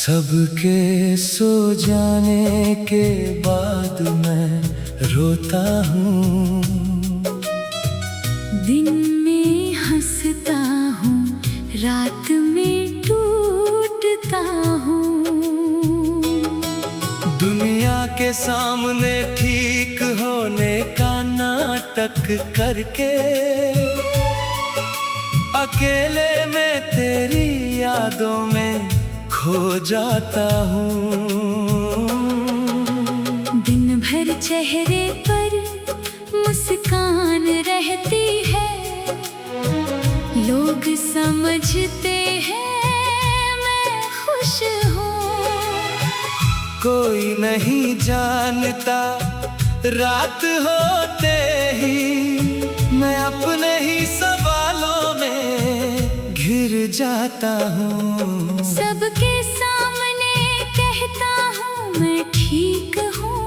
सबके सो जाने के बाद मैं रोता हूँ। दिन में हंसता हूँ, रात में टूटता हूँ। दुनिया के सामने ठीक होने का नाटक करके अकेले में तेरी यादों में खो जाता हूँ। दिन भर चेहरे पर मुस्कान रहती है, लोग समझते हैं मैं खुश हूँ। कोई नहीं जानता रात होते ही मैं अपने ही सवालों में घिर जाता हूँ। सबके सामने कहता हूँ मैं ठीक हूँ,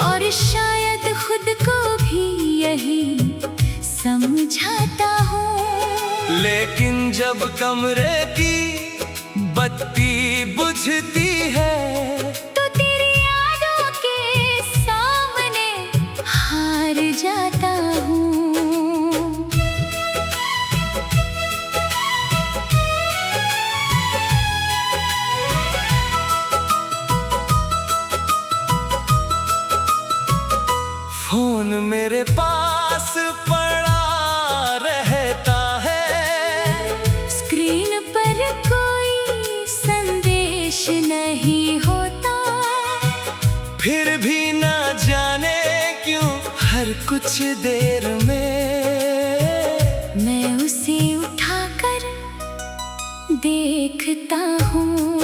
और शायद खुद को भी यही समझाता हूँ। लेकिन जब कमरे की बत्ती बुझती है तो तेरी यादों के सामने हार जाता हूँ। फोन मेरे पास पड़ा रहता है, स्क्रीन पर कोई संदेश नहीं होता, फिर भी ना जाने क्यों हर कुछ देर में मैं उसे उठाकर देखता हूँ।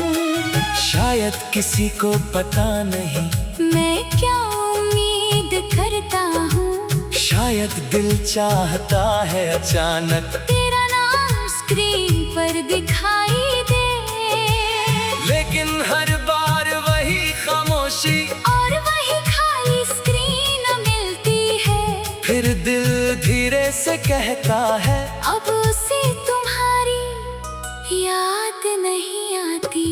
शायद किसी को पता नहीं मैं क्या उम्मीद करता हूँ, शायद दिल चाहता है अचानक तेरा नाम स्क्रीन पर दिखाई दे। लेकिन हर बार वही खामोशी और वही खाली स्क्रीन मिलती है। फिर दिल धीरे से कहता है अब उसे तुम्हारी याद नहीं आती।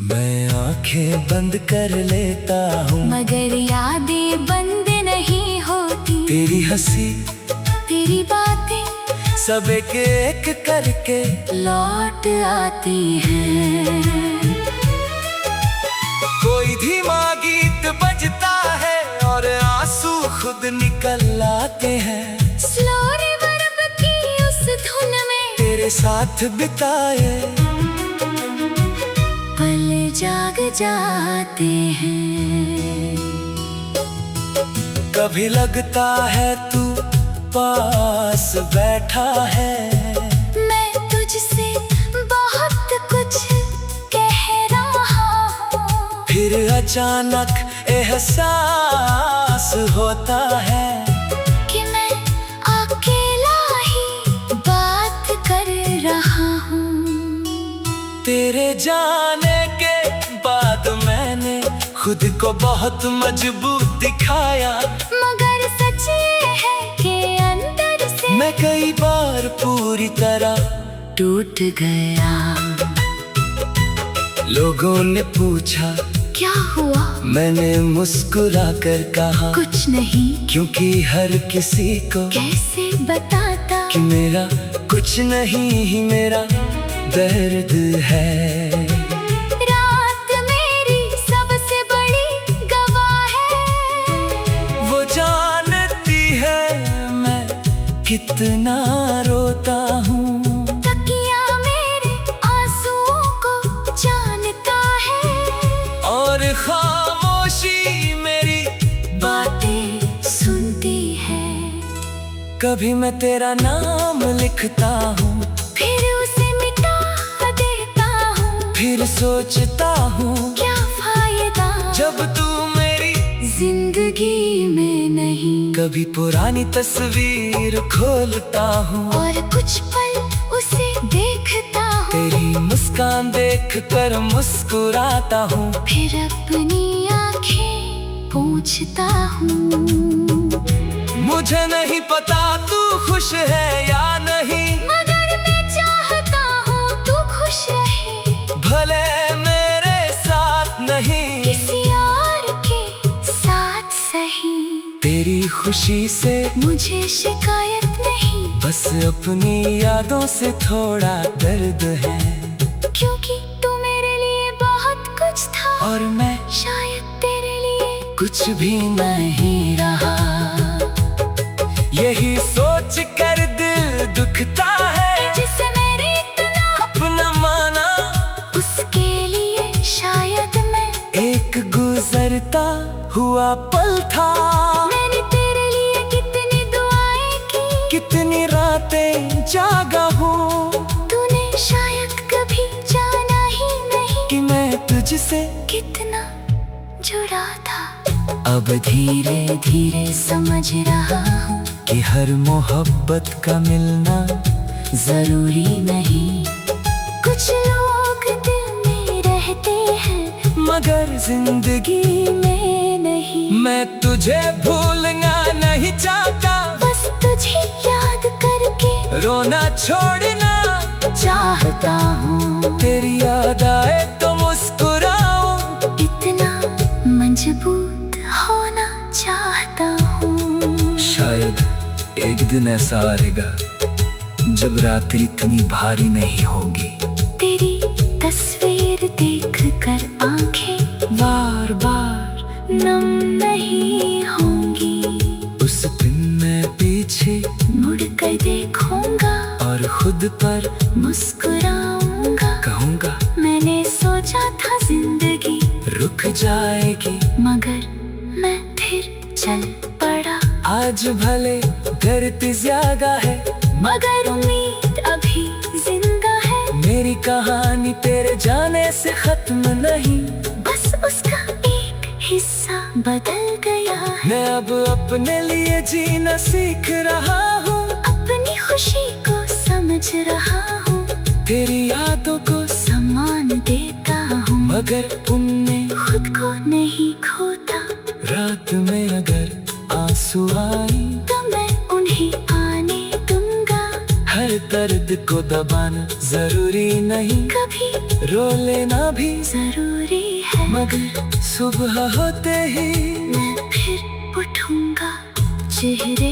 मैं आंखें बंद कर लेता हूँ, मगर यादें बंद नहीं होती। तेरी हंसी तेरी बातें सब एक एक करके लौट आती हैं। कोई धीमा गीत बजता है और आंसू खुद निकल आते हैं। स्लो रिवर्ब की उस धुन में तेरे साथ बिताए पल जाग जाते हैं। कभी लगता है तू पास बैठा है, मैं तुझसे बहुत कुछ कह रहा हूँ। फिर अचानक एहसास होता है कि मैं अकेला ही बात कर रहा हूँ। तेरे जाने के बाद मैंने खुद को बहुत मजबूत दिखाया, मगर सच ये है कि अंदर से मैं कई बार पूरी तरह टूट गया। लोगों ने पूछा क्या हुआ? मैंने मुस्कुरा कर कहा कुछ नहीं। क्योंकि हर किसी को कैसे बताता कि मेरा कुछ नहीं ही मेरा दर्द है। रात मेरी सबसे बड़ी गवाह है, वो जानती है मैं कितना रोता हूँ। तकिया मेरे आंसुओं को जानता है, और खामोशी मेरी बातें सुनती है। कभी मैं तेरा नाम लिखता हूँ, फिर उसे मिटा देता हूँ। फिर सोचता हूँ क्या फायदा जब तू मेरी जिंदगी में नहीं। कभी पुरानी तस्वीर खोलता हूँ और कुछ पल उसे देखता हूँ। तेरी मुस्कान देख कर मुस्कुराता हूँ। फिर अपनी आंखें पूछता हूँ। मुझे नहीं पता तू खुश है या नहीं, मगर मैं चाहता हूँ तू खुश रहे। भले तेरी खुशी से मुझे शिकायत नहीं, बस अपनी यादों से थोड़ा दर्द है। क्योंकि तू मेरे लिए बहुत कुछ था और मैं शायद तेरे लिए कुछ भी नहीं रहा। यही सोच कर दिल दुखता है, जिसे मेरे इतना अपना माना। उसके लिए शायद मैं एक गुजरता हुआ पल था। मैंने तेरे लिए कितनी दुआएं की, कितनी रातें जागा हूँ तूने शायद कभी जाना ही नहीं कि मैं तुझसे कितना जुड़ा था। अब धीरे धीरे समझ रहा हूँ कि हर मोहब्बत का मिलना जरूरी नहीं। कुछ लोग दिल में रहते हैं मगर जिंदगी में नहीं। मैं तुझे भूलना नहीं चाहता, बस तुझे याद करके रोना छोड़ना चाहता हूँ। तेरी याद आए तो मुस्कुराऊं, इतना मजबूत होना चाहता हूँ। शायद एक दिन ऐसा आएगा जब रात इतनी भारी नहीं होगी। तेरी तस्वीर देख कर आंखें बार बार नम नहीं होंगी। उस दिन मैं पीछे मुड़ कर देखूंगा और खुद पर मुस्कुराऊंगा। कहूँगा मैंने सोचा था जिंदगी रुक जाएगी, मगर मैं फिर चल पड़ा। आज भले दर्द ज्यादा है मगर उम्मीद अभी जिंदा है। मेरी कहानी तेरे जाने से खत्म नहीं, बस उसका एक हिस्सा बदल गया है। मैं अब अपने लिए जीना सीख रहा हूँ। अपनी खुशी को समझ रहा हूँ, तेरी यादों को सम्मान देता हूँ, मगर उनने खुद को नहीं खोता। रात में अगर आंसू आई तो मैं उन्हें आने दूंगा। हर दर्द को दबाना जरूरी नहीं, कभी रो लेना भी जरूरी है। मगर सुबह होते ही मैं फिर उठूंगा, चेहरे